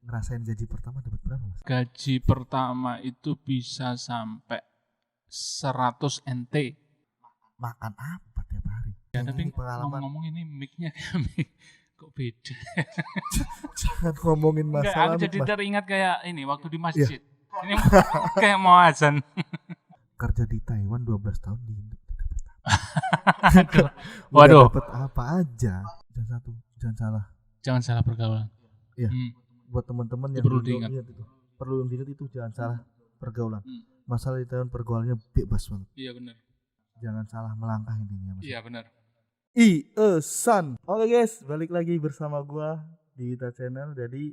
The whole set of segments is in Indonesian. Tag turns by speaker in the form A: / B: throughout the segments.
A: ngerasain gaji pertama dapat berapa, Mas?
B: Gaji pertama itu bisa sampai 100 NT.
A: Makan apa tiap hari?
B: Ya,
A: Yang
B: tapi
A: ini pengalaman.
B: ngomong-ngomong ini mic-nya kayak kok beda.
A: Jangan ngomongin
B: Enggak,
A: masalah
B: aku jadi
A: Mas.
B: teringat kayak ini waktu di masjid. Ini kayak mau azan.
A: Kerja di Taiwan 12 tahun di Indo.
B: Aduh.
A: Udah
B: Waduh.
A: dapat apa aja. Jangan salah.
B: Pergaulan.
A: Iya. Buat teman-teman yang
B: Perlu
A: di Indo,
B: diingat.
A: itu. Perlu diingat itu jangan salah pergaulan.
B: Hmm.
A: Masalah di Taiwan pergaulannya bebas banget.
B: Iya benar.
A: Jangan salah melangkah intinya, Mas.
B: Iya benar.
A: San. Oke guys, balik lagi bersama gua di Wita Channel. Jadi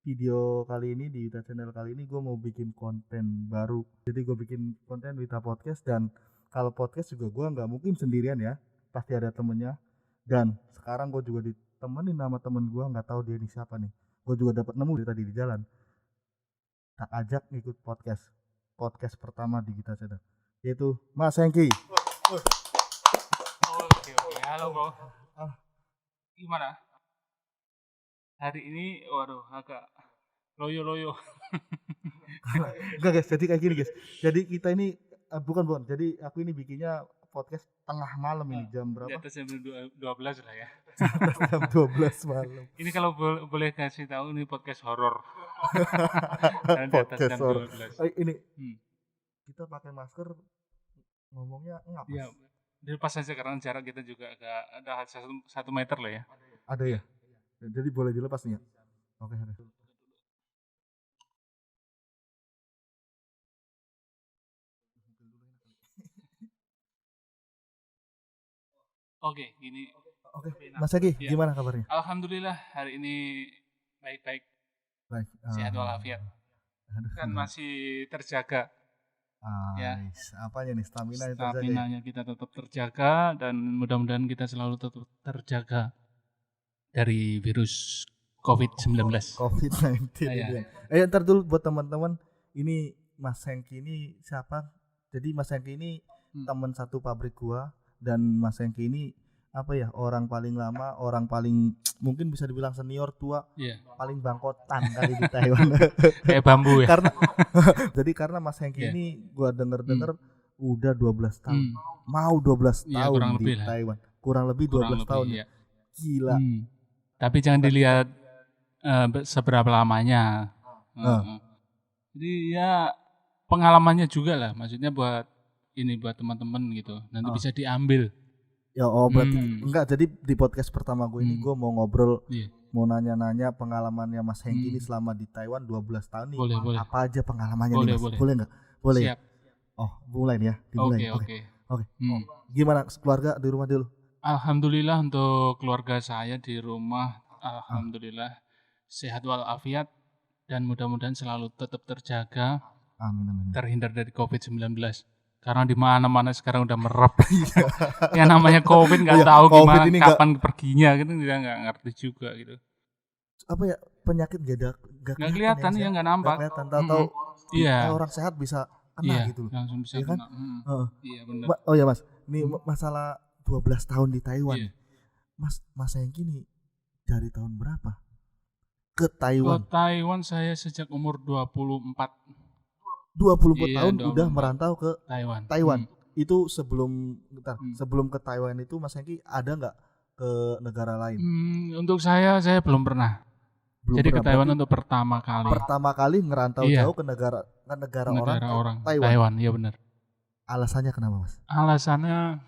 A: video kali ini di Wita Channel kali ini gua mau bikin konten baru. Jadi gua bikin konten Wita Podcast, dan kalau podcast juga gua nggak mungkin sendirian ya, pasti ada temennya. Dan sekarang gua juga ditemenin sama temen gua, nggak tahu dia ini siapa nih. Gua juga dapat nemu tadi di jalan. Tak ajak ikut podcast pertama di Wita Channel, yaitu Mas Hengki.
B: Oke. Halo, Bro. Gimana? Hari ini waduh agak loyo-loyo.
A: Enggak guys, jadi kayak gini guys. Jadi kita ini bukan. Jadi aku ini bikinnya podcast tengah malam ini, jam
B: Di
A: berapa?
B: atas jam 12 lah ya.
A: Jam 12 malam.
B: Ini kalau boleh kasih tahu ini podcast horor. Di atas
A: Podcast
B: jam
A: horor.
B: 12.
A: Ini
B: Hmm.
A: kita pakai masker, ngomongnya ngap.
B: Ya, dilepas saja karena jarak kita juga agak ada 1 meter lah ya.
A: Ada ya? Jadi boleh dilepas nih ya? Oke, ada.
B: Oke, gini.
A: Oke, Mas Eki,
B: Ya.
A: gimana kabarnya?
B: Alhamdulillah hari ini baik-baik,
A: Baik.
B: sehat walafiat.
A: Aduh.
B: Kan masih terjaga. Ya.
A: Nice. Apanya nih, stamina yang terjaga ya?
B: Stamina-nya kita tetap terjaga dan mudah-mudahan kita selalu tetap terjaga dari virus COVID-19.
A: COVID-19
B: Iya.
A: ini. Ntar dulu buat teman-teman, ini Mas Hengki ini siapa? Jadi Mas Hengki ini teman satu pabrik gua, dan Mas Hengki ini apa ya, orang paling lama, orang paling mungkin bisa dibilang senior, tua,
B: Iya.
A: paling bangkotan kali di Taiwan.
B: Kayak bambu ya.
A: Karena Mas Hengki
B: Iya.
A: ini gua denger udah 12 tahun.
B: Hmm.
A: Mau 12
B: Iya,
A: tahun
B: kurang
A: di
B: lebih lah.
A: Taiwan. Kurang lebih 12 tahun.
B: Iya.
A: Gila.
B: Tapi jangan dilihat seberapa lamanya. Jadi ya pengalamannya juga lah, maksudnya buat teman-teman gitu. Nanti bisa diambil.
A: Ya berarti enggak, jadi di podcast pertama gue ini gue mau ngobrol, mau nanya-nanya pengalamannya Mas Hengki ini selama di Taiwan 12 tahun nih.
B: Boleh.
A: Apa aja pengalamannya
B: Boleh,
A: nih Mas?
B: boleh.
A: Boleh enggak? Boleh.
B: Siap.
A: Ya? Oh, mulai nih ya. Dimulai.
B: Oke.
A: Gimana keluarga di rumah dulu?
B: Alhamdulillah untuk keluarga saya di rumah, alhamdulillah sehat walafiat dan mudah-mudahan selalu tetap terjaga,
A: Amin.
B: terhindar dari COVID-19. Karena di mana-mana sekarang udah merep. Yang namanya COVID nggak tahu
A: COVID
B: gimana
A: ini
B: kapan perginya gitu, kita nggak ngerti juga gitu.
A: Apa ya, penyakit
B: Nggak kelihatan ya, nggak nampak.
A: Nggak kelihatan, tahu
B: Iya.
A: Orang sehat bisa kena gitu loh.
B: Langsung bisa
A: Iya kan?
B: kena. Iya benar.
A: Oh ya Mas, ini masalah 12 tahun di Taiwan.
B: Iya.
A: Mas Hengki nih dari tahun berapa ke
B: Ke
A: Taiwan?
B: Taiwan saya sejak umur 24
A: 24
B: Iya,
A: tahun
B: 24.
A: udah merantau ke
B: Taiwan.
A: Itu sebelum ke Taiwan itu Mas Hengki ada nggak ke negara lain?
B: Untuk saya belum pernah. Jadi ke Taiwan untuk pertama kali.
A: Pertama kali ngerantau jauh ke negara orang Taiwan.
B: Iya benar.
A: Alasannya kenapa Mas?
B: Alasannya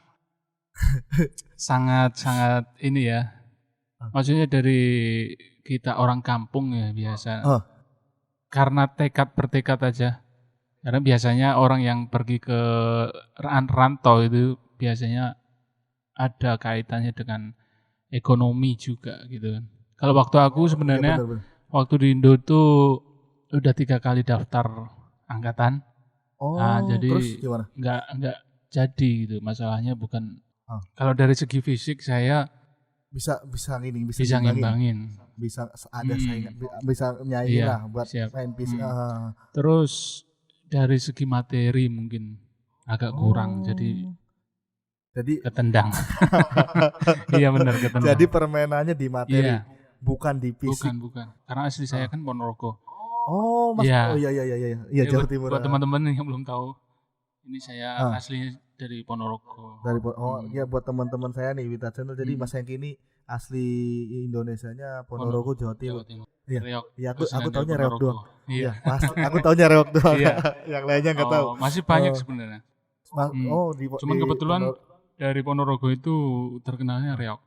B: sangat ini ya. Maksudnya dari kita orang kampung ya biasa. Karena bertekad aja. Karena biasanya orang yang pergi ke rantau itu biasanya ada kaitannya dengan ekonomi juga gitu kan. Kalau waktu aku sebenarnya waktu di Indo tuh udah 3 kali daftar angkatan. Jadi
A: terus gimana?
B: Nggak jadi gitu. Masalahnya bukan kalau dari segi fisik saya bisa ngimbangin.
A: Bisa ada saingan, bisa nyanyi lah buat main fisik.
B: Terus dari segi materi mungkin agak kurang, jadi ketendang. Iya benar, ketendang.
A: Jadi permainannya di materi. bukan di fisik.
B: Bukan. Karena asli saya kan Ponorogo.
A: Oh, Mas.
B: Iya.
A: Oh iya. Iya, Jawa Timur.
B: Buat teman-teman yang belum tahu, ini saya aslinya dari Ponorogo.
A: Ya buat teman-teman saya nih Wita Channel. Jadi Mas Hengki ini asli Indonesianya Ponorogo, Jawa Timur. Iya.
B: Reok.
A: Iya, aku taunya Reok doang.
B: Iya.
A: Mas, aku taunya Reok doang.
B: Iya.
A: Yang lainnya enggak tahu.
B: Masih banyak sebenarnya. Cuman kebetulan dari Ponorogo itu terkenalnya Reok.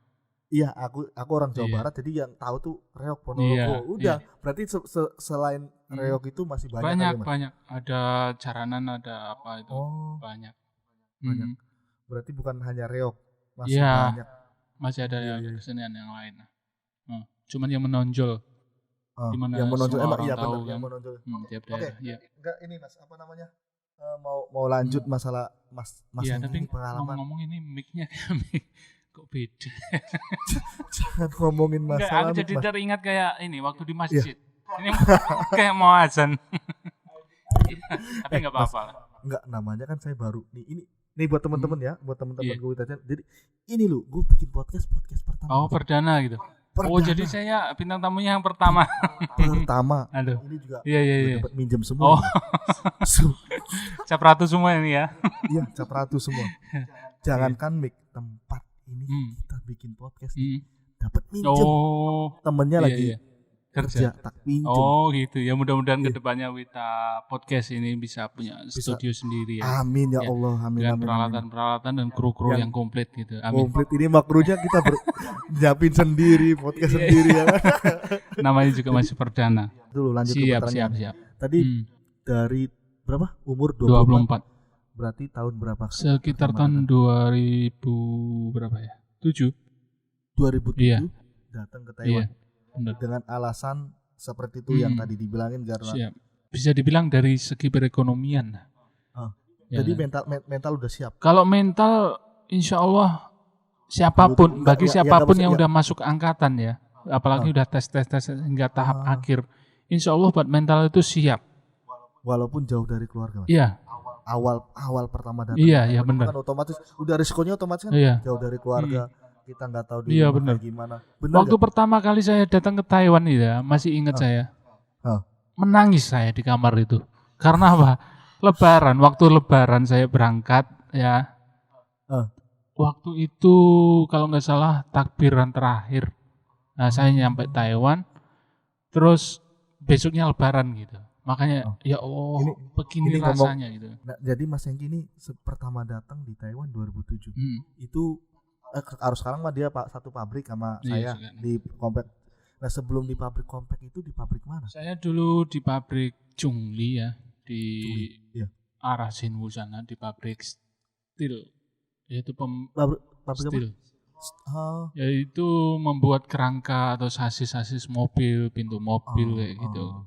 A: Iya, aku orang Jawa Barat, jadi yang tahu tuh Reok Ponorogo. Udah, berarti selain Reok itu masih banyak.
B: Banyak. Ada Jaranan, ada apa itu. Banyak.
A: Berarti bukan hanya Reok, masih banyak.
B: Masih ada kesenian yang lain. Cuman yang menonjol.
A: Yang menonjol
B: emang
A: benar, yang menonjol.
B: Tiap daerah.
A: Iya. Enggak ini Mas, apa namanya? Mau lanjut masalah Mas
B: tapi
A: pengalaman.
B: Ngomong ini mic-nya kayak mic kok beda.
A: Jangan ngomongin masalah.
B: Aku jadi teringat kayak ini waktu di masjid. Ini kayak mau azan. Tapi enggak apa-apa.
A: Enggak, namanya kan saya baru. Ini buat teman-teman ya, buat teman-teman gue tanya. Jadi ini loh, gue bikin podcast pertama.
B: Oh, perdana gitu. Jadi saya bintang tamunya yang pertama. Aduh.
A: Ini juga
B: iya.
A: dapat minjem semua.
B: Cap ratu semua ini ya.
A: Iya, cap ratu semua. Jangankan mic, tempat ini kita bikin podcast dapat minjem. Temennya lagi kerja tak pinjem.
B: Gitu ya, mudah-mudahan kedepannya Wita Podcast ini bisa punya studio sendiri ya.
A: Amin ya Allah, amin.
B: Dengan peralatan-peralatan dan kru-kru yang komplit gitu. Amin.
A: Komplit ini makrunya kita nyiapin sendiri, podcast sendiri ya.
B: Namanya juga masih perdana.
A: Dulu lanjut ke pertanyaan.
B: Siap.
A: Tadi dari berapa? Umur
B: 24.
A: Berarti tahun berapa?
B: Sekitar tahun 2000 berapa ya? 7.
A: 2007 datang ke Taiwan.
B: Iya. Benar.
A: Dengan alasan seperti itu yang tadi dibilangin karena
B: bisa dibilang dari segi perekonomian.
A: Jadi mental udah siap.
B: Kalau mental insya Allah siapapun yang udah masuk angkatan ya, apalagi udah tes hingga tahap akhir, insya Allah buat mental itu siap.
A: Walaupun jauh dari keluarga.
B: Iya.
A: Awal pertama datang.
B: Iya benar.
A: Kan otomatis udah risikonya otomatis kan jauh dari keluarga. Kita nggak tahu di rumah gimana. Benar
B: waktu pertama kali saya datang ke Taiwan ya, masih ingat saya. Menangis saya di kamar itu. Karena apa? Waktu lebaran saya berangkat ya. Waktu itu kalau nggak salah takbiran terakhir. Nah, saya nyampe Taiwan. Terus besoknya lebaran gitu. Makanya ya Allah, begini rasanya gitu.
A: Nah, jadi Mas Hengki ini pertama datang di Taiwan 2007. Itu harus sekarang mah dia satu pabrik sama saya di Komplek. Nah sebelum di pabrik Komplek itu di pabrik mana?
B: Saya dulu di pabrik Chungli ya, di arah Sinwu sana, di pabrik steel, yaitu
A: pabrik
B: steel. Yaitu membuat kerangka atau sasis mobil, pintu mobil kayak gitu.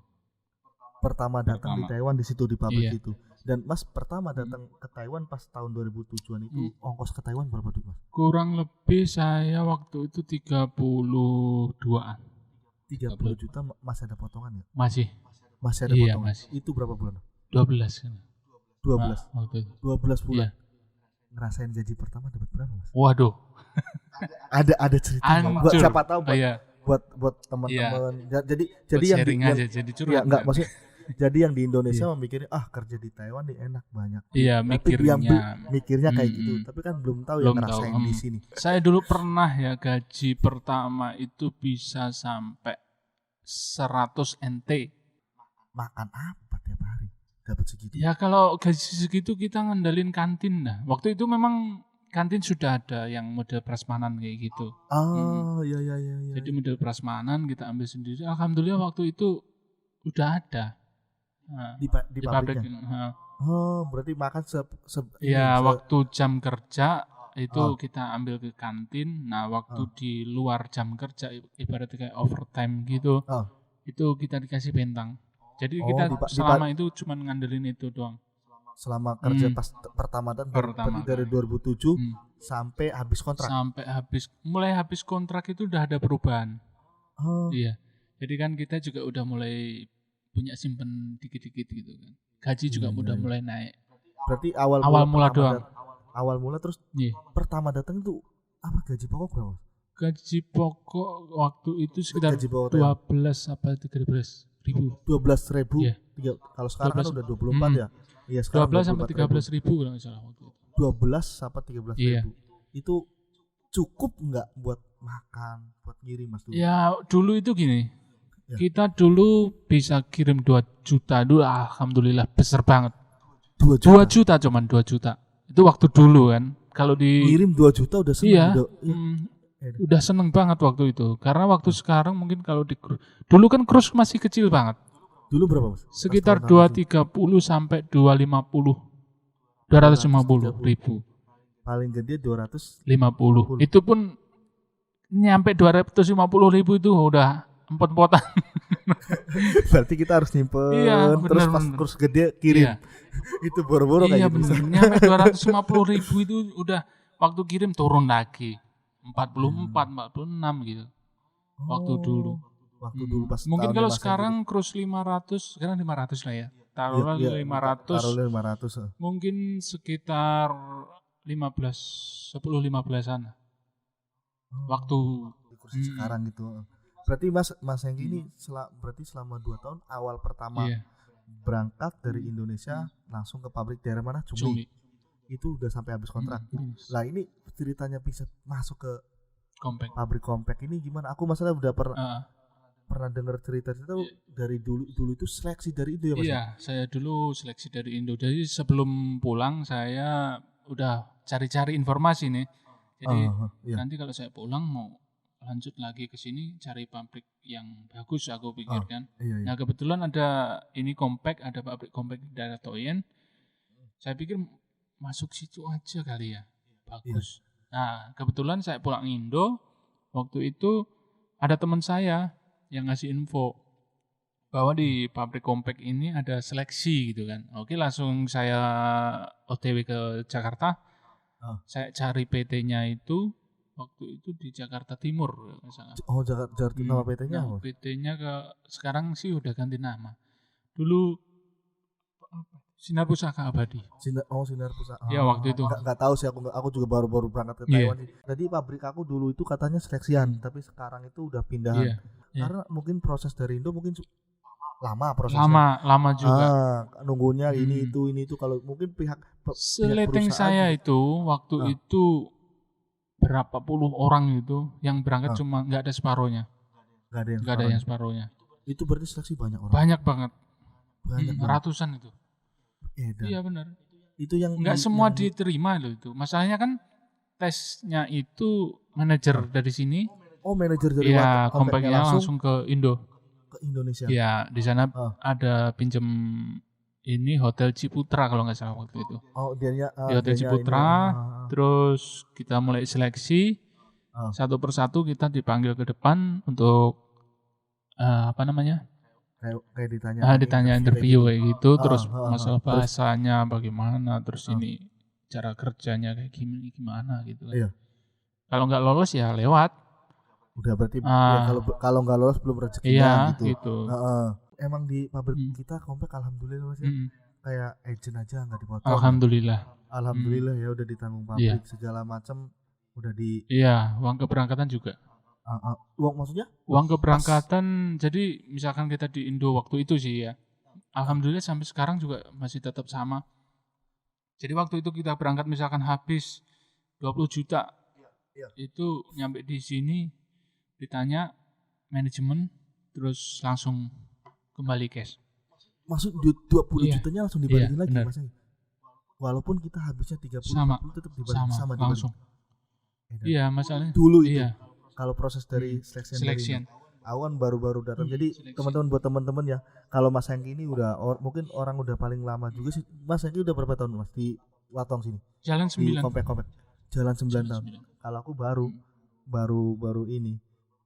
A: Pertama datang di Taiwan di situ di pabrik itu. Dan Mas pertama datang ke Taiwan pas tahun 2007-an itu ongkos ke Taiwan berapa duit Mas?
B: Kurang lebih saya waktu itu 32-an.
A: 30 juta masih ada potongan ya?
B: Masih
A: ada potongan.
B: Masih.
A: Itu berapa bulan?
B: 12 kan.
A: 12 bulan. Ngerasain gaji pertama dapat berapa Mas?
B: Waduh.
A: ada cerita buat siapa tahu buat teman-teman. Jadi yang
B: sharing aja jadi curhat.
A: Ya enggak maksudnya jadi yang di Indonesia memikirnya kerja di Taiwan nih enak banyak.
B: Iya,
A: mikirnya kayak gitu. Tapi kan belum tahu yang ngerasain di sini.
B: Saya dulu pernah ya gaji pertama itu bisa sampai 100 NT.
A: Makan apa tiap hari? Dapat segitu.
B: Ya kalau gaji segitu kita ngandelin kantin nah. Waktu itu memang kantin sudah ada yang model prasmanan kayak gitu.
A: Iya.
B: Jadi model prasmanan kita ambil sendiri. Alhamdulillah waktu itu udah ada.
A: Di pabriknya. Berarti makan
B: waktu jam kerja itu kita ambil ke kantin. Nah, waktu di luar jam kerja ibaratnya kayak overtime gitu. Itu kita dikasih bentang. Jadi kita selama itu cuma ngandelin itu doang.
A: Selama kerja pas pertama dari 2007 sampai habis kontrak.
B: Mulai habis kontrak itu udah ada perubahan. Iya. Jadi kan kita juga udah mulai punya simpen dikit-dikit gitu kan. Gaji juga udah mulai naik.
A: Berarti awal
B: mula doang.
A: Awal mula terus pertama datang itu apa gaji pokok berapa?
B: Gaji pokok waktu itu sekitar
A: Gaji pokok
B: 12 apa 13 ribu.
A: 12.000.
B: Iya.
A: Kalau sekarang kan
B: 12.
A: udah 24 ya. Iya, sekarang
B: 12 sampai 13 ribu kalau nggak salah waktu itu.
A: 12 sampai 13
B: Iya.
A: ribu. Itu cukup nggak buat makan, buat ngirim Mas dulu?
B: Ya dulu itu gini,
A: Ya.
B: kita dulu bisa kirim 2 juta dulu, alhamdulillah besar banget.
A: 2
B: 2
A: juta.
B: juta cuman 2 juta. Itu waktu dulu kan. Kalau di
A: Ngirim 2 juta udah seneng.
B: iya,
A: Iya.
B: udah seneng banget waktu itu. Karena waktu sekarang mungkin kalau di dulu kan cruise masih kecil banget.
A: Dulu berapa Mas?
B: Sekitar
A: Pas tahun-tahun
B: 230 sampai 250 ribu.
A: paling gede 250.
B: 50. Itu pun nyampe 250 ribu itu udah empot-empotan.
A: Berarti kita harus nyimpen.
B: Iya,
A: terus
B: bener,
A: pas
B: bener.
A: kurs gede kirim.
B: Iya.
A: Itu boro-boro
B: Iya
A: kayak gitu.
B: bener, nyampe 250 ribu itu udah waktu kirim turun lagi 44, 46 gitu. Waktu dulu.
A: Waktu dulu pas
B: Mungkin
A: tahunnya
B: kalau
A: Mas
B: sekarang cruise 500, sekarang 500 lah ya. Taruhlah 500.
A: Taruhlah 500.
B: Mungkin sekitar 10-15an. Waktu
A: Di kursi sekarang gitu. Berarti Mas Hengki ini berarti selama 2 tahun awal pertama
B: iya,
A: berangkat dari Indonesia langsung ke pabrik daerah mana? Cumi.
B: Cumi.
A: Itu udah sampai habis kontrak. Lah ini ceritanya bisa masuk ke
B: Compact.
A: pabrik compact ini gimana? Aku masalah udah pernah dengar cerita-cerita dari dulu itu seleksi dari itu ya Mas.
B: Iya, saya dulu seleksi dari Indo. Jadi sebelum pulang saya udah cari-cari informasi nih. Jadi
A: iya.
B: nanti kalau saya pulang mau lanjut lagi ke sini cari pabrik yang bagus aku pikirkan.
A: Iya.
B: Nah kebetulan ada ini compact, ada pabrik compact di daerah Toyen. Saya pikir masuk situ aja kali ya, bagus. Nah kebetulan saya pulang Indo, waktu itu ada teman saya yang ngasih info bahwa di pabrik compact ini ada seleksi gitu kan. Oke langsung saya OTW ke Jakarta. Saya cari PT-nya itu waktu itu di Jakarta Timur misalnya.
A: Oh Jakarta nama PT-nya apa?
B: PT-nya sekarang sih udah ganti nama. Dulu Sinar Pusaka Abadi.
A: Sinar Pusaka.
B: Ya waktu itu.
A: Enggak tahu sih aku juga baru berangkat ke Taiwan. Jadi pabrik aku dulu itu katanya seleksian, tapi sekarang itu udah pindahan. Karena mungkin proses dari Indo mungkin lama prosesnya.
B: Lama juga.
A: Nunggunya ini itu kalau mungkin pihak
B: seleteng saya itu waktu itu berapa puluh orang itu yang berangkat cuma nggak ada separohnya. Nggak ada yang separohnya.
A: Itu berarti seleksi banyak orang.
B: Banyak banget.
A: Banyak
B: ratusan itu. Iya benar.
A: Itu yang
B: nggak semua diterima loh itu. Masalahnya kan tesnya itu manajer dari sini.
A: Oh manajer dari
B: Compactnya langsung ke Indo.
A: Ke Indonesia.
B: Iya di sana ada pinjem ini Hotel Ciputra kalau nggak salah waktu itu.
A: Oh dia
B: di Hotel Ciputra. Terus kita mulai seleksi. Satu persatu kita dipanggil ke depan untuk apa namanya?
A: Kayak
B: ditanya interview kayak gitu. Terus masalah bahasanya bagaimana. Terus ini cara kerjanya kayak gimana gitu.
A: Iya.
B: Kalau nggak lolos ya lewat.
A: Udah berarti kalau nggak lolos belum rezekinya
B: gitu.
A: Emang di pabrik kita compact alhamdulillah Mas ya. Kayak agent aja nggak dipotong. Alhamdulillah ya udah ditanggung pabrik segala macam udah di.
B: Iya, uang keberangkatan juga.
A: Uang maksudnya?
B: Uang keberangkatan jadi misalkan kita di Indo waktu itu sih ya. Alhamdulillah sampai sekarang juga masih tetap sama. Jadi waktu itu kita berangkat misalkan habis 20 juta. Itu nyampe di sini ditanya manajemen terus langsung kembali cash.
A: Maksud 20 jutanya langsung dibalikin lagi Mas. Walaupun kita habisnya 30
B: sama,
A: 40 tetap dibalikin sama
B: langsung. Iya, masalahnya
A: dulu itu. Kalau proses dari
B: selection.
A: Aku kan baru-baru datang. Jadi teman-teman buat teman-teman ya, kalau Mas Hengki ini udah mungkin orang udah paling lama juga sih. Mas Hengki udah berapa tahun Mas di Watong sini?
B: Jalan 9.
A: Di compact. Jalan 9 tahun. Kalau aku baru ini.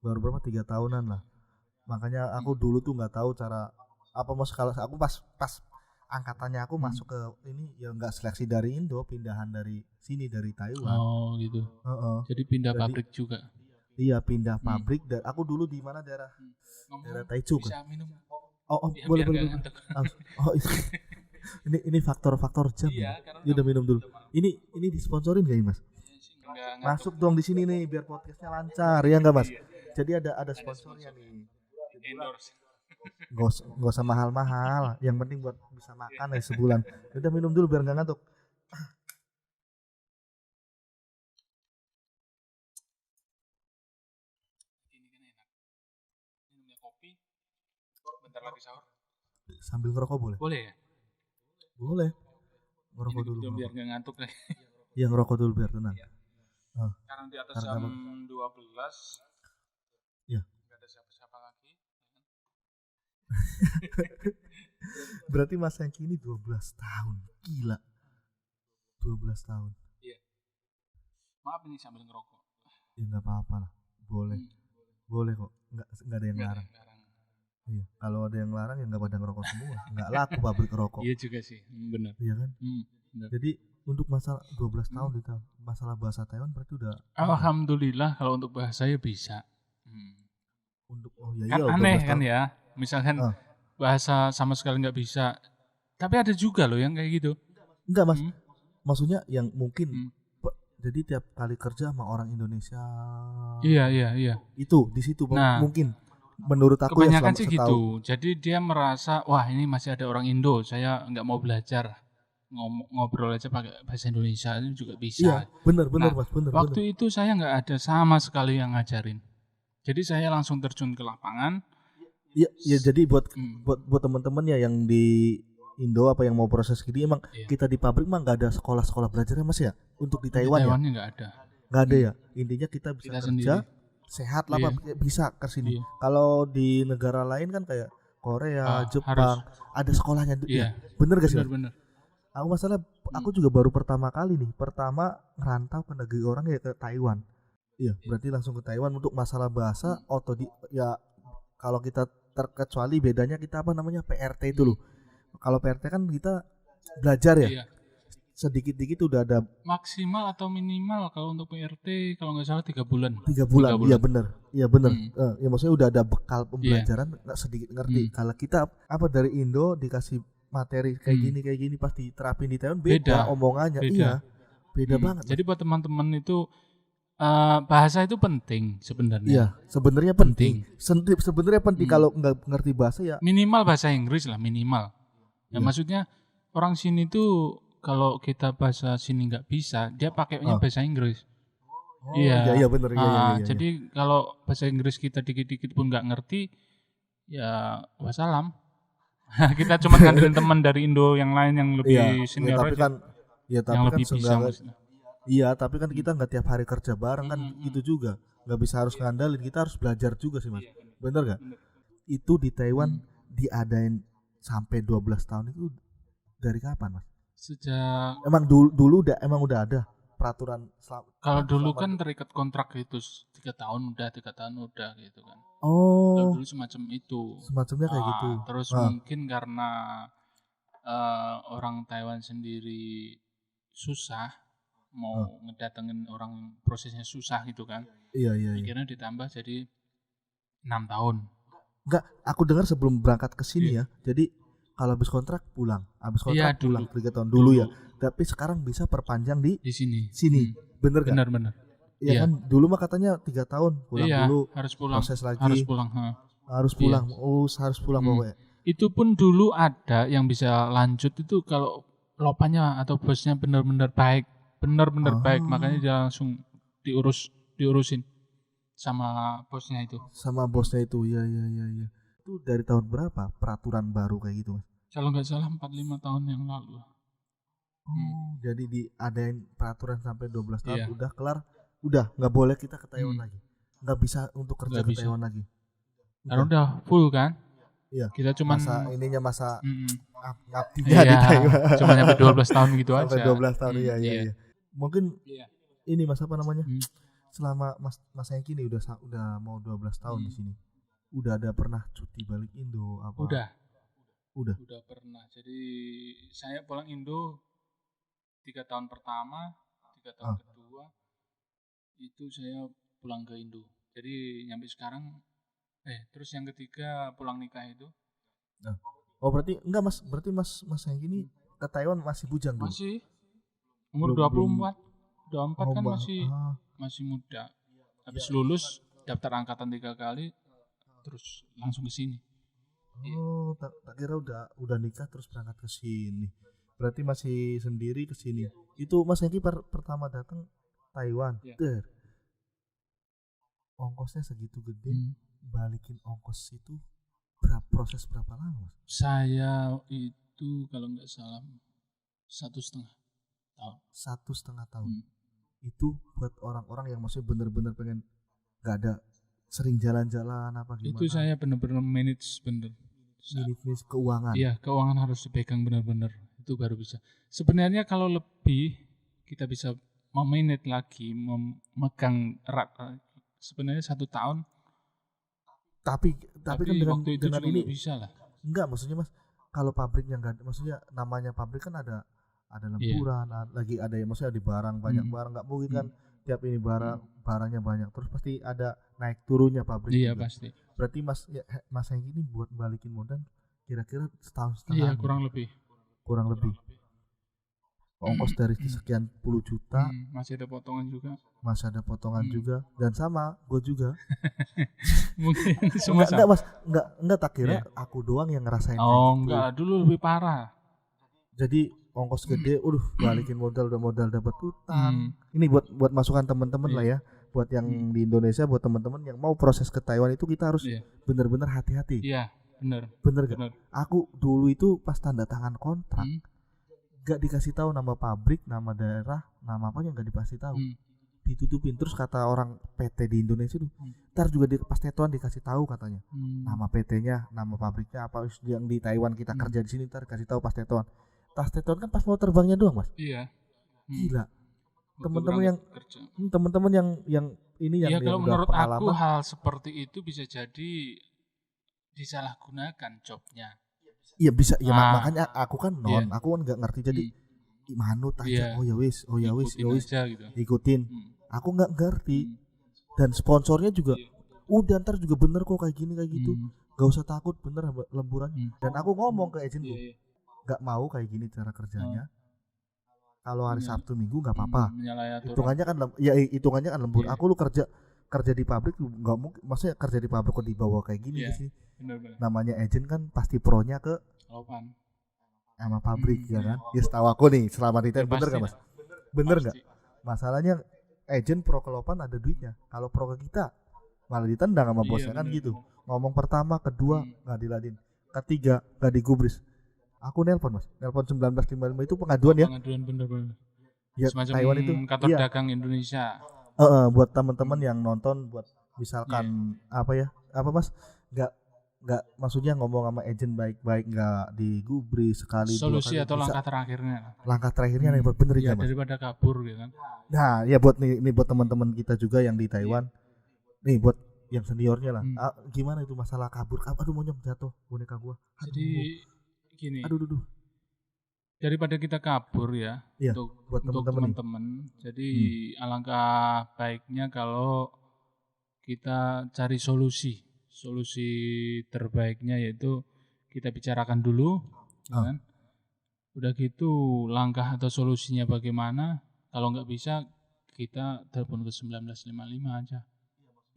A: Baru berapa 3 tahunan lah. Makanya aku dulu tuh nggak tahu cara apa Mas, kalau aku pas angkatannya aku masuk ke ini ya nggak seleksi dari Indo, pindahan dari sini dari Taiwan.
B: Oh gitu. Jadi pindah pabrik juga.
A: Iya pindah pabrik dan aku dulu di mana daerah Taichung.
B: Bisa minum.
A: Boleh. ini faktor jam. Iya, udah minum dulu. Ini disponsorin gak Mas? Masuk dong di sini nih biar podcastnya lancar ya enggak Mas? Jadi ada sponsornya nih.
B: Endorse.
A: Gak usah mahal-mahal, yang penting buat bisa makan ya sebulan. Udah minum dulu biar nggak ngantuk.
B: Ini kan enak. Minumnya kopi. Bentar lagi sahur.
A: Sambil ngerokok boleh?
B: Boleh ya?
A: Boleh. Ngerokok dulu.
B: Biar nggak ngantuk deh.
A: Iya ngerokok dulu biar tenang.
B: Sekarang di atas jam 12.
A: Ya.
B: Nggak ada siapa-siapa lagi.
A: Berarti Mas Hengki ini 12 tahun. Gila. 12 tahun.
B: Iya. Maaf ini sambil ngerokok.
A: Ya nggak apa-apa lah. Boleh. Boleh kok. Nggak ada yang larang. Iya. Kalau ada yang larang ya nggak pada ngerokok semua. Nggak laku pabrik rokok.
B: Iya juga sih. Benar.
A: Iya kan?
B: Benar.
A: Jadi untuk masalah 12 tahun di masalah bahasa Taiwan berarti udah.
B: Alhamdulillah kalau untuk bahasa ya bisa.
A: Untuk
B: kan aneh kan ya. Misalkan bahasa sama sekali nggak bisa. Tapi ada juga loh yang kayak gitu.
A: Enggak Mas. Maksudnya yang mungkin jadi tiap kali kerja sama orang Indonesia.
B: Iya.
A: Itu di situ mungkin menurut aku
B: kebanyakan sih gitu. Jadi dia merasa wah ini masih ada orang Indo, saya nggak mau belajar. Ngobrol aja pakai bahasa Indonesia itu juga bisa.
A: Iya, benar Mas, benar.
B: Waktu itu saya nggak ada sama sekali yang ngajarin. Jadi saya langsung terjun ke lapangan.
A: Iya, jadi buat teman-teman ya yang di Indo apa yang mau proses gini emang kita di pabrik mah nggak ada sekolah belajarnya Mas ya. Untuk di Taiwan ya.
B: Nggak ada.
A: Nggak ada ya. Intinya kita bisa kerja sendiri. Sehat lah bisa ke sini. Kalau di negara lain kan kayak Korea, Jepang ada sekolahnya. Iya. Bener gak sih?
B: Bener.
A: Aku juga baru pertama kali nih. Pertama ngerantau ke negeri orang ya ke Taiwan. Iya, berarti langsung ke Taiwan untuk masalah bahasa ya kalau kita terkecuali bedanya kita apa namanya PRT itu loh. Kalau PRT kan kita belajar ya. Iya. Sedikit-dikit udah ada
B: maksimal atau minimal kalau untuk PRT kalau nggak salah 3 bulan.
A: 3 bulan. Iya benar. Ya maksudnya udah ada bekal pembelajaran sedikit ngerti. Kalau kita apa dari Indo dikasih materi kayak gini pas diterapin di Taiwan beda omongannya. Beda banget.
B: Jadi buat teman-teman itu bahasa itu penting sebenarnya.
A: Iya, sebenarnya penting. Sebenarnya penting kalau nggak ngerti bahasa ya.
B: Minimal bahasa Inggris lah minimal. Ya maksudnya orang sini tuh kalau kita bahasa sini nggak bisa, dia pakainya bahasa Inggris.
A: Iya benar.
B: Jadi kalau bahasa Inggris kita dikit-dikit pun nggak ngerti, ya wassalam. Kita cuma ngandelin teman dari Indo yang lain yang lebih senior aja.
A: Yang lebih bisa. Iya, tapi kan kita nggak tiap hari kerja bareng kan gitu juga. Nggak bisa harus ngandalin, kita harus belajar juga sih Mas. Bener gak? Itu di Taiwan diadain sampai 12 tahun itu dari kapan Mas?
B: Sejak
A: emang dulu udah ada peraturan
B: kalau dulu kan terikat kontrak itu 3 tahun udah gitu kan.
A: Kalau
B: dulu semacam itu.
A: Semacamnya kayak gitu.
B: Terus mungkin karena orang Taiwan sendiri susah mau ngedatengin orang prosesnya susah gitu kan. Iya. Akhirnya ditambah jadi 6 tahun.
A: Enggak, aku dengar sebelum berangkat ke sini ya. Jadi kalau habis kontrak pulang, pulang 3 tahun dulu ya. Tapi sekarang bisa perpanjang di sini. Bener kan?
B: Bener.
A: Iya kan, dulu mah katanya 3 tahun pulang dulu.
B: Harus pulang.
A: Proses lagi.
B: Harus pulang.
A: Harus pulang. Harus pulang pokoknya.
B: Itu pun dulu ada yang bisa lanjut itu kalau lopannya atau bosnya benar-benar baik, baik, makanya dia langsung diurusin sama bosnya itu.
A: Iya. Itu dari tahun berapa peraturan baru kayak gitu Mas?
B: Kalau nggak salah 4-5 tahun yang lalu.
A: Jadi diadain peraturan sampai 12 tahun udah kelar, udah nggak boleh kita ke Taiwan lagi, nggak bisa untuk kerja ke Taiwan lagi.
B: Karena udah full kan?
A: Iya.
B: Kita cuma
A: masa
B: ngabdinya di Taiwan. Cuma nyampe 12 tahun gitu aja.
A: Sampai 12 tahun iya. Mungkin ini Mas apa namanya? Selama Mas Hengki ini udah mau 12 tahun di sini. Udah ada pernah cuti balik Indo apa? Udah
B: pernah. Jadi saya pulang Indo 3 tahun pertama, 3 tahun kedua itu saya pulang ke Indo. Jadi nyampe sekarang terus yang ketiga pulang nikah itu.
A: Berarti enggak Mas, berarti Mas Hengki ini ke Taiwan masih bujang dulu.
B: Masih. Umur 24. 24 kan masih muda. Habis lulus daftar angkatan 3 kali terus langsung ke sini.
A: Oh, tak kira udah nikah terus berangkat ke sini. Berarti masih sendiri ke sini. Itu Mas Hengki pertama datang Taiwan. Ongkosnya segitu gede, balikin ongkos itu proses berapa lama?
B: Saya itu kalau nggak salah 1,5 tahun.
A: 1,5 tahun. Itu buat orang-orang yang maksudnya bener-bener pengen nggak ada sering jalan-jalan apa gimana?
B: Itu saya bener-bener manage bener.
A: Manage keuangan.
B: Iya, keuangan harus dipegang benar-benar. Itu baru bisa. Sebenarnya kalau lebih kita bisa memanage lagi, memegang erat. Sebenarnya 1 tahun.
A: Tapi kan dengan
B: waktu itu juga
A: ini
B: bisa lah.
A: Enggak, maksudnya Mas, kalau pabriknya enggak, maksudnya namanya pabrik kan ada lemburan, lagi ada yang maksudnya di barang banyak barang, nggak mungkin kan tiap ini barangnya banyak terus pasti ada naik turunnya pabrik.
B: Iya juga. Pasti.
A: Berarti Mas yang ini buat balikin modal kira-kira setahun
B: setengah. Iya, kurang lebih.
A: Ongkos dari sekian puluh juta.
B: Masih ada potongan
A: juga. Dan sama, gue juga.
B: Mungkin semua
A: enggak Mas, enggak tak kira aku doang yang ngerasain kayak gitu.
B: Enggak, dulu lebih parah.
A: Jadi ongkos gede, balikin modal, udah modal dapat utang. Ini buat masukan teman-teman lah ya. Buat yang di Indonesia, buat teman-teman yang mau proses ke Taiwan itu kita harus benar-benar hati-hati.
B: Iya, benar.
A: Bener gak? Aku dulu itu pas tanda tangan kontrak, gak dikasih tahu nama pabrik, nama daerah, nama apa yang gak dikasih tahu. Ditutupin. Terus kata orang PT di Indonesia tuh, ntar juga pas tetoan dikasih tahu katanya. Nama PT-nya, nama pabriknya apa yang di Taiwan kita kerja di sini ntar kasih tahu pas tetoan. Tas tetoan kan pas mau terbangnya doang, Mas.
B: Iya.
A: Gila. Teman-teman yang ini yang
B: kalau menurut
A: pengalaman.
B: Aku hal seperti itu bisa jadi disalahgunakan jobnya.
A: Iya bisa, ya makanya aku kan aku kan nggak ngerti jadi manut aja. Oh ya wis,
B: gitu.
A: Ikutin. Aku nggak ngerti. Dan sponsornya juga udah ntar juga bener kok kayak gini kayak gitu. Gak usah takut, bener lemburannya. Dan aku ngomong ke agent gue, nggak mau kayak gini cara kerjanya. Kalau hari Sabtu Minggu nggak apa-apa. Hitungannya kan lembur. Aku lu kerja di pabrik nggak mungkin, maksudnya kerja di pabrik kok dibawa kayak gini sih. Namanya agent kan pasti pronya ke
B: Lopan
A: sama pabrik ya kan. Ya setahu aku nih selama di bener nggak Mas? Bener nggak? Masalahnya agent pro ke Lopan ada duitnya. Kalau pro ke kita malah ditendang sama bosnya kan gitu. Ngomong pertama, kedua nggak diladin, ketiga nggak digubris. Aku nelpon Mas, nelpon 1955 itu pengaduan ya.
B: Pengaduan bener.
A: Ya,
B: semacam
A: Taiwan itu
B: kantor dagang Indonesia.
A: Buat teman-teman yang nonton, buat misalkan apa Mas, nggak maksudnya ngomong sama agent baik-baik, nggak digubris sekali
B: solusi
A: dua kali,
B: atau
A: bisa.
B: langkah terakhirnya
A: yang bener ya Mas.
B: Daripada kabur gitu kan.
A: Nah ya buat ini buat teman-teman kita juga yang di Taiwan, nih buat yang seniornya lah. Gimana itu masalah kabur? Aduh monyong jatuh boneka gua.
B: Jadi gini.
A: Aduh.
B: Daripada kita kabur ya, untuk teman-teman. Jadi alangkah baiknya kalau kita cari solusi terbaiknya, yaitu kita bicarakan dulu, kan? Udah gitu langkah atau solusinya bagaimana? Kalau nggak bisa kita telepon ke 1955 aja.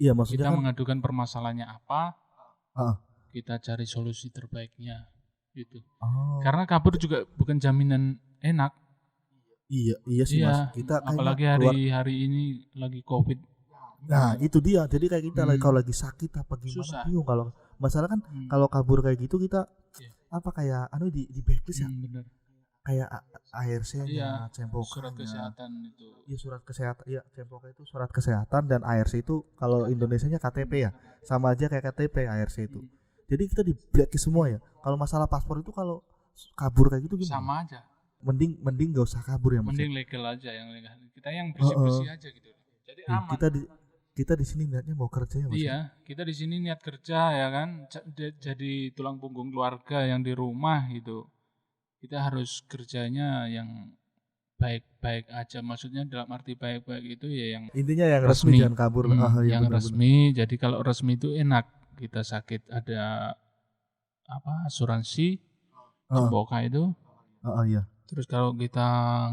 A: Iya, maksudnya
B: kita
A: kan
B: mengadukan permasalahannya apa, kita cari solusi terbaiknya gitu. Karena kabur juga bukan jaminan enak.
A: Iya sih Mas. Kita
B: apalagi hari ini lagi COVID.
A: Nah itu dia, jadi kayak kita kalau lagi sakit apa gimana bingung. Kalau masalah kan kalau kabur kayak gitu kita apa kayak di blacklist ya.
B: Bener.
A: Kayak ARC-nya, Cempokanya.
B: Surat kesehatan itu.
A: Iya surat kesehatan, iya Cempokanya itu surat kesehatan, dan ARC itu kalau Indonesianya KTP ya, sama aja kayak KTP ARC itu. Jadi kita di blacklist semua ya. Kalau masalah paspor itu kalau kabur kayak gitu gimana?
B: Sama aja.
A: Mending gak usah kabur ya Mas.
B: Mending legal aja, yang legal. Kita yang bersih-bersih aja gitu. Jadi aman.
A: Kita di sini niatnya mau kerja ya Mas.
B: Iya, kita di sini niat kerja ya kan, jadi tulang punggung keluarga yang di rumah gitu. Kita harus kerjanya yang baik-baik aja, maksudnya dalam arti baik-baik itu ya yang
A: intinya yang resmi jangan kabur.
B: Yang resmi. Jadi kalau resmi itu enak, kita sakit ada asuransi Cemboka itu.
A: Iya.
B: Terus kalau kita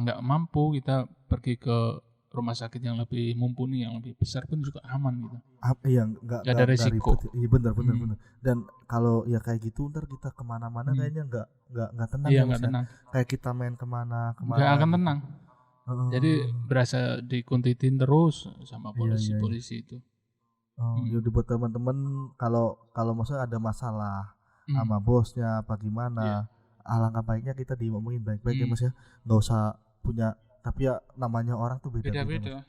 B: nggak mampu, kita pergi ke rumah sakit yang lebih mumpuni, yang lebih besar pun juga aman gitu.
A: Iya, nggak
B: ada resiko.
A: Iya benar. Dan kalau ya kayak gitu ntar kita kemana-mana kayaknya nggak tenang
B: Iya,
A: ya
B: nggak
A: Mas ya.
B: tenang.
A: Kayak kita main kemana
B: Nggak akan
A: gitu.
B: tenang. Jadi berasa dikuntitin terus sama polisi-polisi itu.
A: Ya buat teman-teman kalau maksudnya ada masalah sama bosnya apa gimana, alangkah baiknya kita diomongin baik-baik ya Mas ya. Nggak usah punya, tapi ya namanya orang tuh beda-beda.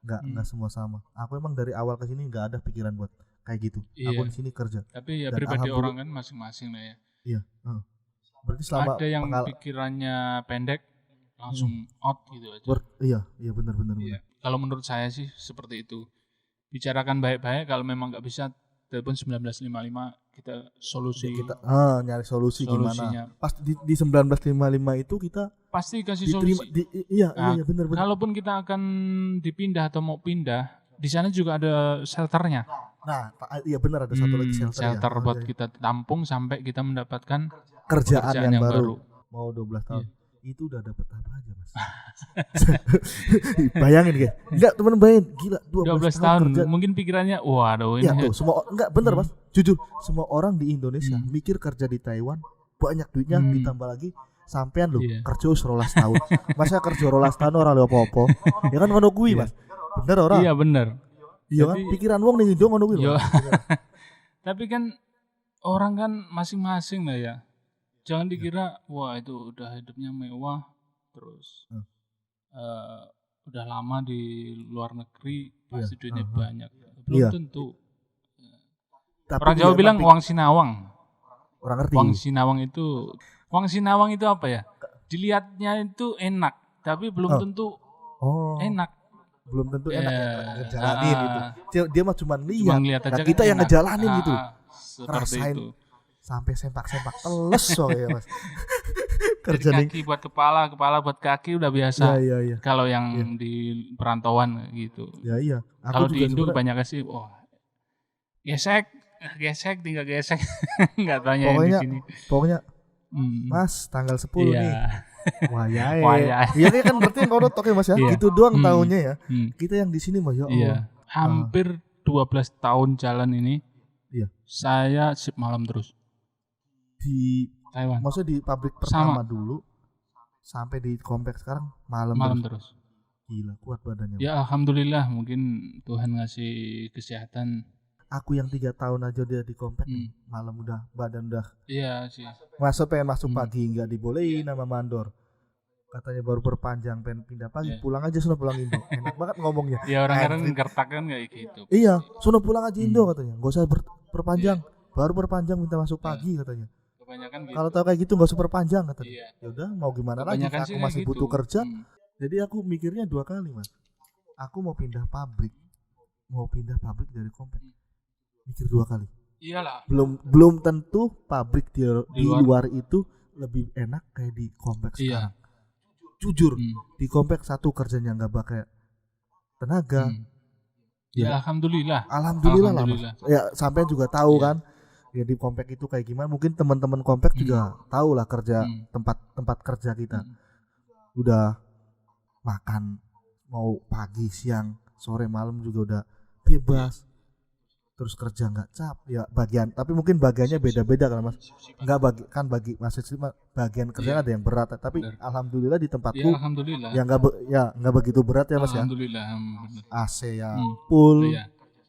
A: Nggak semua sama. Aku emang dari awal ke sini nggak ada pikiran buat kayak gitu. Aku di sini kerja.
B: Tapi ya pribadi orang kan masing-masing lah ya.
A: Iya. Berarti selama
B: ada yang pikirannya pendek langsung out gitu aja.
A: Iya benar.
B: Kalau menurut saya sih seperti itu. Bicarakan baik-baik, kalau memang nggak bisa telepon 1955, kita
A: nyari solusinya. Gimana? Pas di 1955 itu kita
B: pasti kasih solusi.
A: Iya benar.
B: Kalaupun kita akan dipindah atau mau pindah, di sana juga ada shelternya.
A: Nah, iya benar, ada satu lagi
B: shelter buat kita tampung sampai kita mendapatkan
A: kerjaan yang baru. Mau 12 tahun. Itu udah dapat apa aja Mas? Bayangin guys. Enggak teman bayangin, gila
B: 12 tahun kerja. Mungkin pikirannya waduh ini.
A: Ya tuh, semua enggak bener Mas. Jujur, semua orang di Indonesia mikir kerja di Taiwan banyak duitnya, ditambah lagi sampean lu kerja 12 tahun. Masa kerja 12 tahun orang lu apa-apa? Ya kan ngono kuwi Mas. Bener orang?
B: Iya bener.
A: Iya kan pikiran wong ning Indo ngono kuwi.
B: Tapi kan orang kan masing-masing lah ya. Jangan dikira wah itu udah hidupnya mewah terus udah lama di luar negeri pasti duitnya banyak. Belum tentu. Tapi orang Jawa bilang uang sinawang.
A: Orang ngerti.
B: Uang sinawang itu apa ya? Dilihatnya itu enak, tapi belum tentu enak.
A: Belum tentu enak ngejalanin gitu. Dia mah cuma lihat. Nah, kita yang ngejalanin gitu. Rasain itu. Sampai sempak-sempak teles soalnya Mas.
B: Kerja kaki buat kepala buat kaki udah biasa.
A: Iya.
B: Kalau yang di perantauan gitu.
A: Iya.
B: Kalau di Indo banyak sih, gesek tinggal gesek. Enggak tanya yang di sini.
A: Pokoknya Mas tanggal 10 nih. Wayai. Iya kan berarti yang kau notok ya Mas ya. Gitu doang tahunnya ya. Kita yang di sini Mas ya Allah.
B: Iya. Hampir 12 tahun jalan ini.
A: Iya.
B: Saya shift malam terus.
A: Di
B: Taiwan.
A: Maksudnya di pabrik pertama dulu sampai di kompleks sekarang malam
B: terus.
A: Gila kuat badannya.
B: Ya alhamdulillah mungkin Tuhan ngasih kesehatan.
A: Aku yang 3 tahun aja dia di kompleks malam udah badan udah.
B: Iya sih.
A: Pengen masuk pagi nggak dibolehin sama mandor. Katanya baru perpanjang pengen pindah pagi pulang aja sono pulang Indo. Enak banget ngomongnya.
B: Ya orang-orang gertak kan kayak gitu.
A: Iya, sono pulang aja Indo katanya. Enggak usah perpanjang. Baru perpanjang minta masuk pagi katanya.
B: Kebanyakan gitu.
A: Kalau tahu kayak gitu enggak usah perpanjang katanya. Ya udah mau gimana lagi, aku masih butuh kerja. Jadi aku mikirnya 2 kali, Mas. Aku mau pindah pabrik dari kompleks. Mikir 2 kali.
B: Iyalah.
A: Belum tentu pabrik di luar itu lebih enak kayak di kompleks sekarang. Jujur, di kompleks satu kerjanya nggak pakai tenaga.
B: Ya alhamdulillah
A: lah Mas. Ya sampai juga tahu kan. Ya di kompleks itu kayak gimana? Mungkin teman-teman kompleks juga tahu lah kerja tempat kerja kita. Udah makan mau pagi, siang, sore, malam juga udah bebas. Terus kerja nggak tapi mungkin bagiannya beda-beda kan Mas. Bagi bagian kerjaan ada yang berat, tapi alhamdulillah di tempatku yang nggak begitu berat ya Mas ya.
B: Alhamdulillah.
A: AC ya full,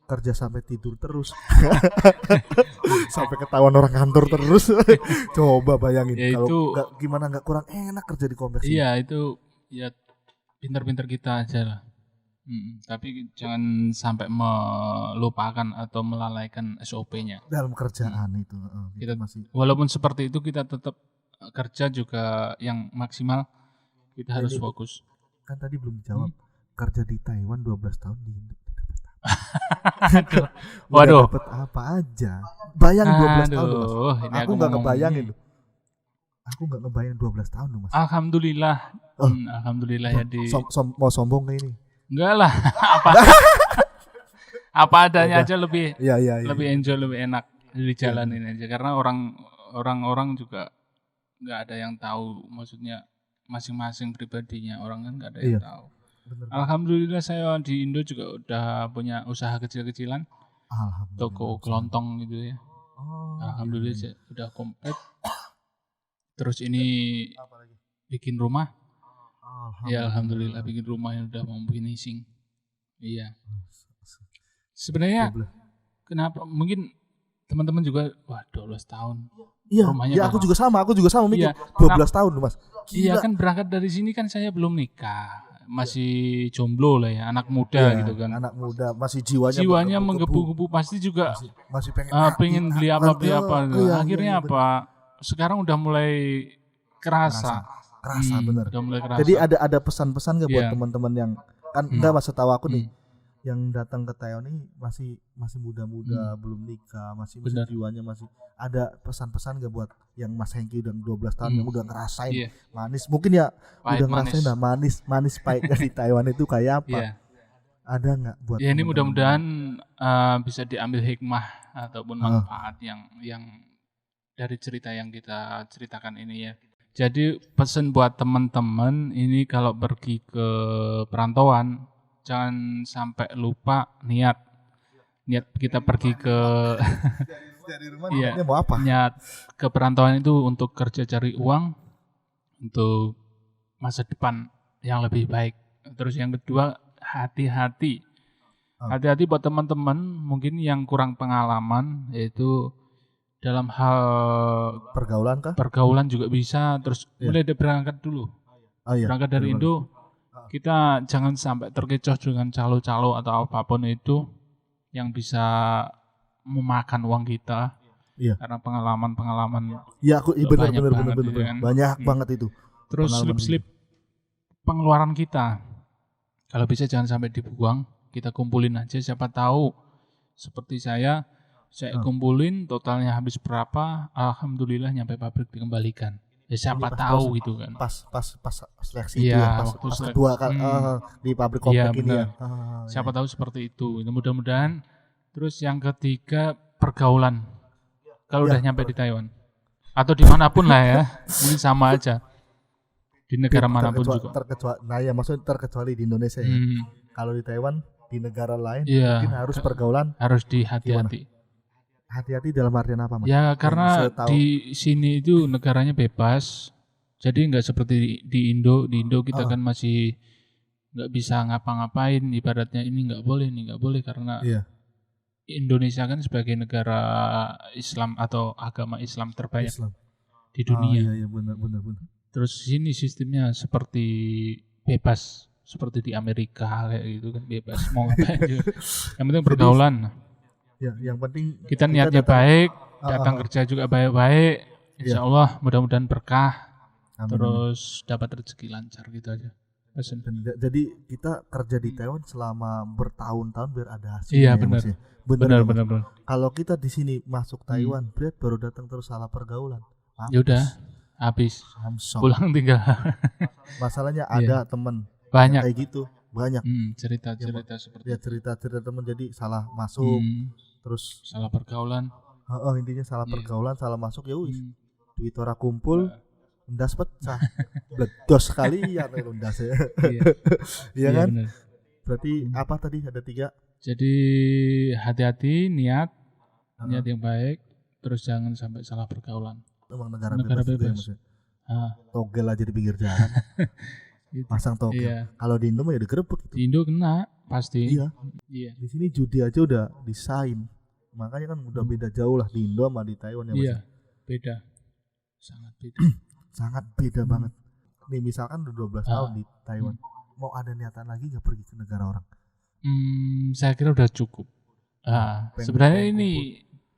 A: kerja sampai tidur terus, sampai ketahuan orang kantor terus. Coba bayangin kalau gimana nggak kurang enak kerja di kompleks.
B: Iya itu ya pintar-pintar kita aja lah. Tapi jangan sampai melupakan atau melalaikan SOP-nya
A: dalam kerjaan itu.
B: Kita masih walaupun seperti itu kita tetap kerja juga yang maksimal. Kita harus fokus.
A: Kan tadi belum jawab. Kerja di Taiwan 12 tahun di Indo
B: waduh.
A: Dapat apa aja? Bayangin 12 tahun Mas. Aku enggak ngebayangin loh. Aku enggak ngebayangin 12 tahun loh Mas.
B: Alhamdulillah. Alhamdulillah ya di
A: mau sombong kayak ini.
B: Enggak lah, apa adanya aja lebih enjoy, lebih enak dijalanin aja karena orang juga nggak ada yang tahu, maksudnya masing-masing pribadinya orang kan nggak ada yang tahu.
A: Bener.
B: Alhamdulillah saya di Indo juga udah punya usaha kecil-kecilan,
A: Alhamdulillah.
B: toko kelontong gitu ya.
A: Oh,
B: Alhamdulillah
A: iya.
B: udah komplit. Terus ini
A: Apa lagi?
B: bikin rumah. Ya
A: Alhamdulillah.
B: alhamdulillah bikin rumah yang udah mau finishing. Iya. Sebenarnya kenapa mungkin teman-teman juga wah 12 tahun.
A: Iya,
B: rumahnya
A: ya aku juga sama mikir.
B: Iya.
A: 12 tahun Mas.
B: Iya
A: Gila.
B: kan berangkat dari sini kan saya belum nikah. Masih jomblo lah ya, anak muda gitu kan.
A: Anak muda masih jiwanya
B: menggebu-gebu pasti juga
A: masih
B: pengen beli apa gitu.
A: Iya,
B: Akhirnya
A: iya,
B: apa? Sekarang udah mulai kerasa
A: bener.
B: Udah mulai kerasa.
A: Jadi ada pesan-pesan gak buat
B: Iya.
A: teman-teman yang kan enggak Mas, setahu aku nih
B: Hmm.
A: yang datang ke Taiwan ini masih muda-muda, belum nikah, masih
B: Benar.
A: jiwanya masih ada pesan-pesan gak buat yang Mas Hengki udah 12 tahun yang udah ngerasain
B: Iya.
A: manis, mungkin ya
B: Pahit,
A: udah ngerasain dah manis pahitnya di Taiwan itu kayak apa?
B: Iya.
A: Ada nggak buat
B: Ya ini
A: teman-teman?
B: mudah-mudahan bisa diambil hikmah ataupun manfaat yang dari cerita yang kita ceritakan ini ya. Jadi pesan buat teman-teman ini kalau pergi ke perantauan jangan sampai lupa niat kita pergi ke
A: dari rumah
B: Iya.
A: niatnya mau apa?
B: niat ke perantauan itu untuk kerja cari uang untuk masa depan yang lebih baik. Terus yang kedua hati-hati buat teman-teman mungkin yang kurang pengalaman yaitu dalam hal
A: Pergaulan kah?
B: pergaulan juga bisa. Terus mulai dari berangkat dulu. Berangkat dari Indo kita jangan sampai terkecoh dengan calo-calo atau apapun itu yang bisa memakan uang kita.
A: Iya.
B: Karena pengalaman
A: Ya aku benar
B: gitu kan.
A: banyak banget itu.
B: Terus slip-slip pengeluaran kita kalau bisa jangan sampai dibuang, kita kumpulin aja, siapa tahu seperti saya kumpulin totalnya habis berapa, alhamdulillah nyampe pabrik dikembalikan. Ya siapa tahu gitu kan.
A: Pas seleksi
B: Iya,
A: itu ya, pas
B: waktu
A: kedua kali di pabrik komplek ini ya.
B: Siapa tahu seperti itu. Mudah-mudahan. Terus yang ketiga pergaulan. Kalau udah nyampe di Taiwan atau dimanapun lah ya, mungkin sama aja. Di negara manapun juga.
A: Maksudnya terkecuali di Indonesia ya. Kalau di Taiwan, di negara lain mungkin harus pergaulan
B: harus dihati-hati.
A: Hati-hati dalam artian apa Mas?
B: Ya karena di sini itu negaranya bebas. Jadi nggak seperti di Indo. Di Indo kita kan masih nggak bisa ngapa-ngapain. Ibaratnya ini nggak boleh, ini nggak boleh karena Indonesia kan sebagai negara Islam atau agama Islam terbanyak di dunia.
A: Iya, benar.
B: Terus sini sistemnya seperti bebas, seperti di Amerika kayak gitu kan, bebas mau ngapain juga. Yang penting pergaulan.
A: Ya, yang penting
B: kita niatnya baik, datang kerja juga baik-baik. Insya Allah mudah-mudahan berkah. Terus dapat rezeki lancar gitu aja.
A: Jadi kita kerja di Taiwan selama bertahun-tahun biar ada hasilnya.
B: Iya benar. Benar.
A: Kalau kita di sini masuk Taiwan, baru datang terus salah pergaulan.
B: Ya udah, habis. Pulang tinggal.
A: Masalahnya ada teman
B: banyak
A: kayak gitu, banyak.
B: Cerita-cerita seperti
A: ya, cerita teman jadi salah masuk, terus
B: salah pergaulan.
A: Intinya salah pergaulan, salah masuk ya wis. Duit ora kumpul, ndas pecah. Bledos sekali ya ndas ya. Iya kan? Bener. Berarti apa tadi ada 3?
B: Jadi hati-hati, niat yang baik, terus jangan sampai salah pergaulan.
A: Emang negara bebas. Togel aja di pinggir jalan. Pasang togel.
B: Iya.
A: Kalau di Indo mah ya digerebek gitu.
B: Di Indo kena pasti.
A: Iya. Di sini judi aja udah disain. Makanya kan udah beda jauh lah di Indo sama di Taiwan ya Mas.
B: Iya, beda. Sangat beda.
A: Sangat beda banget. Nih misalkan udah 12 tahun di Taiwan. Mau ada niatan lagi gak pergi ke negara orang?
B: Saya kira udah cukup. Sebenarnya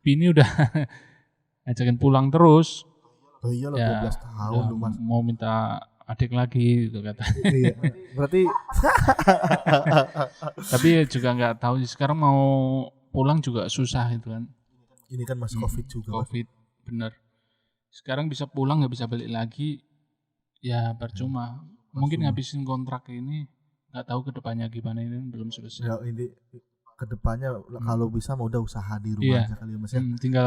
B: Bini udah ngajakin pulang terus.
A: Oh iya loh, 12 tahun lu Mas.
B: Mau minta adik lagi gitu katanya.
A: Iya. Berarti
B: tapi juga nggak tahu sih, sekarang mau pulang juga susah itu kan.
A: Ini kan masih Covid juga.
B: Covid, bener. Sekarang bisa pulang nggak bisa balik lagi, ya percuma. Mungkin ngabisin kontrak ini, nggak tahu kedepannya gimana, ini belum selesai.
A: Ya ini kedepannya kalau bisa mau udah usaha di rumah aja kali ya Mas ya.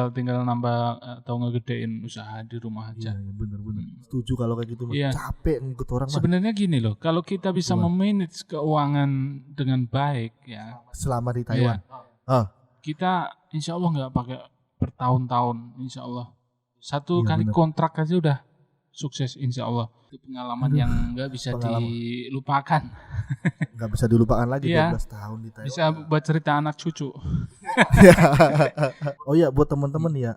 B: Tinggal nambah atau ngegedein usaha di rumah aja.
A: Iya, bener. Setuju kalau kayak gitu Mas. Capek ngikut orang.
B: Sebenarnya gini loh, kalau kita bisa memanage keuangan dengan baik ya.
A: Selama di Taiwan.
B: Kita insya Allah nggak pakai bertahun-tahun, insya Allah. Satu kali kontrak aja udah sukses insya Allah. Itu pengalaman yang nggak bisa dilupakan.
A: Nggak bisa dilupakan lagi 12 tahun di Taiwan.
B: Bisa buat cerita anak cucu.
A: Oh iya, buat teman-teman ya.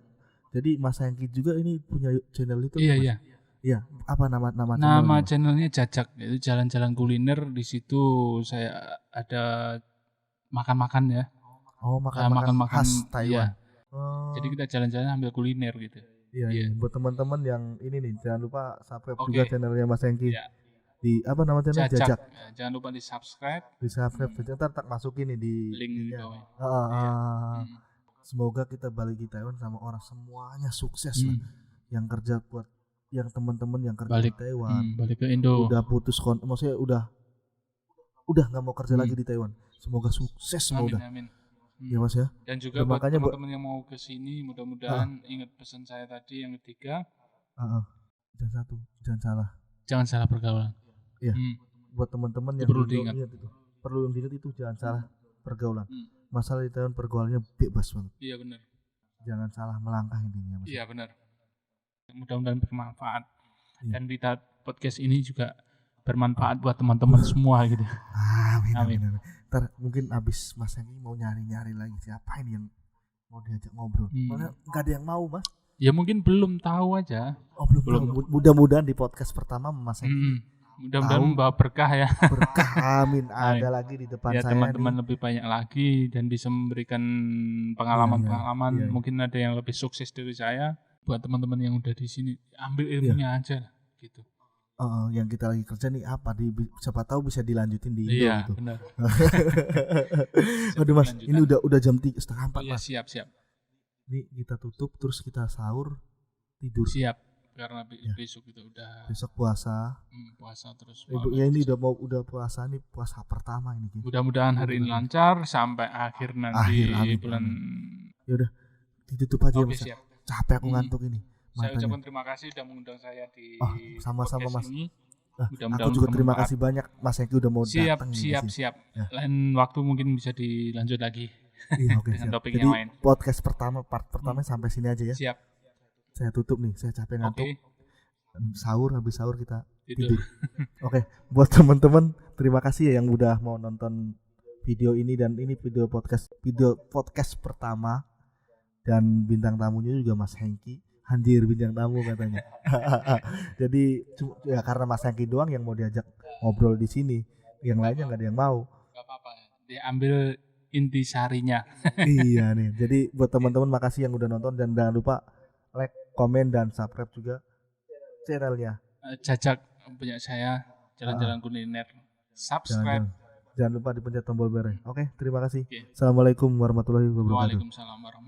A: Jadi Mas Hengki juga ini punya channel itu.
B: Iya.
A: Apa nama
B: channelnya Jajak, itu jalan-jalan kuliner. Di situ saya ada makan-makan ya.
A: Oh, makan-makan khas Taiwan.
B: Jadi kita jalan-jalan ambil kuliner gitu.
A: Iya. Buat teman-teman yang ini nih, jangan lupa subscribe juga channelnya Mas Hengki. Di apa nama channel? Jajak.
B: Jangan lupa di subscribe.
A: Ntar tak masukin nih di
B: link di bawah.
A: Semoga kita balik di Taiwan sama orang semuanya sukses lah. Yang kerja buat yang teman-teman yang kerja di Taiwan.
B: Balik ke Indo.
A: Udah putus maksudnya udah nggak mau kerja lagi di Taiwan. Semoga sukses semua udah.
B: Amin.
A: Ya Mas ya.
B: Dan juga buat teman-teman yang mau ke sini, mudah-mudahan ingat pesan saya tadi yang ketiga. Jangan salah pergaulan.
A: Iya. Buat teman-teman yang
B: perlu diingat
A: itu jangan salah pergaulan. Masalah di Taiwan pergaulannya bebas banget.
B: Iya benar.
A: Jangan salah melangkah intinya Mas.
B: Iya benar. Mudah-mudahan bermanfaat. Dan kita podcast ini juga bermanfaat buat teman-teman semua gitu. Amin. Ntar
A: mungkin abis Mas ini mau nyari-nyari lagi siapa ini yang mau diajak ngobrol. Soalnya nggak ada yang mau Mas.
B: Ya mungkin belum tahu aja.
A: Belum. Mudah-mudahan di podcast pertama Mas ini
B: mudah-mudahan membawa berkah ya.
A: Berkah, amin. Ada lagi di depan saya.
B: Teman-teman lebih banyak lagi dan bisa memberikan pengalaman-pengalaman. Mungkin ada yang lebih sukses dari saya. Buat teman-teman yang udah di sini, ambil ilmunya aja lah, gitu.
A: Yang kita lagi kerja nih apa? Siapa tahu bisa dilanjutin di Indo gitu.
B: Benar.
A: Aduh Mas, ini udah jam 3:30 Mas.
B: Siap.
A: Ini kita tutup terus kita sahur tidur.
B: Siap. Karena besok kita udah
A: puasa.
B: Puasa terus.
A: Ya ini udah puasa nih, puasa pertama ini.
B: Mudah-mudahan hari ini lancar sampai akhir nanti bulan.
A: Ya udah ditutup aja Mas.
B: Siap.
A: Capek aku ngantuk ini.
B: Saya ucapkan terima kasih sudah mengundang saya di
A: sama-sama Mas.
B: Ini.
A: Aku juga terima kasih banyak Mas Hengki udah mau datang.
B: Siap. Lain waktu mungkin bisa dilanjut lagi.
A: Iya, oke.
B: Dengan topik
A: yang lain. Podcast part pertama sampai sini aja ya.
B: Siap.
A: Saya tutup nih, saya capek ngantuk. Habis sahur kita tidur. Oke, buat teman-teman terima kasih ya yang udah mau nonton video ini dan ini video podcast pertama dan bintang tamunya juga Mas Hengki. Anjir bintang tamu katanya. Jadi ya karena Mas Hengki doang yang mau diajak ngobrol di sini, yang lainnya nggak ada yang mau.
B: Gak apa-apa, diambil intisarinya.
A: Iya nih. Jadi buat teman-teman makasih yang udah nonton dan jangan lupa like, komen dan subscribe juga channelnya.
B: Jajak punya saya jalan-jalan kuliner. Subscribe.
A: Jangan lupa dipencet tombol merah. Oke, terima kasih. Assalamualaikum warahmatullahi wabarakatuh.
B: Waalaikumsalam warahmatullahi wabarakatuh.